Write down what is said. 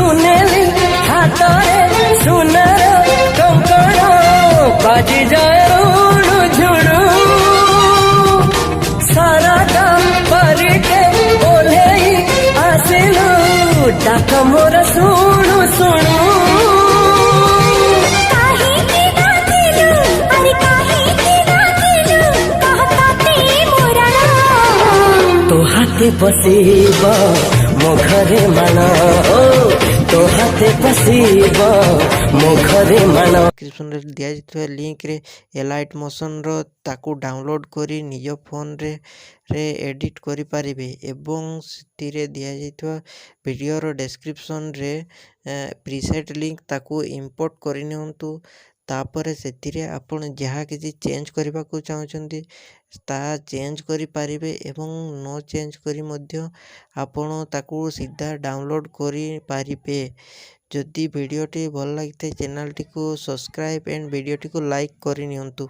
सुनेली हाथरे सुनर कंकण बाजी जाए उड़ू झुड़ू साराटा परिटे ओले आसिलू डाक मोर सुणु सुणु तो हाथे बसीब मो घरे मान तो हाथे बसीब मो घरे मान डिस्क्रिप्शन रे दिया जाइଥିବା लिंक रे एलाइट मोशन रो ताकू डाउनलोड करी निज फोन रे एडिट करि परिबे एवं सितिरे दिया जाइଥିବା वीडियो रो डिस्क्रिप्शन रे प्रीसेट लिंक ताकू इंपोर्ट करि नियंतु तापर सेतिरे आपण जहाँ किसी चेंज करबा को चाहउछंती ता चेंज करि परिबे एवं नो चेंज करी मध्य आपण ताकू सीधा डाउनलोड करि परिबे। जदि वीडियोटी भल लगी चैनल टी को सब्सक्राइब एंड वीडियोटी को लाइक करि नियंतु।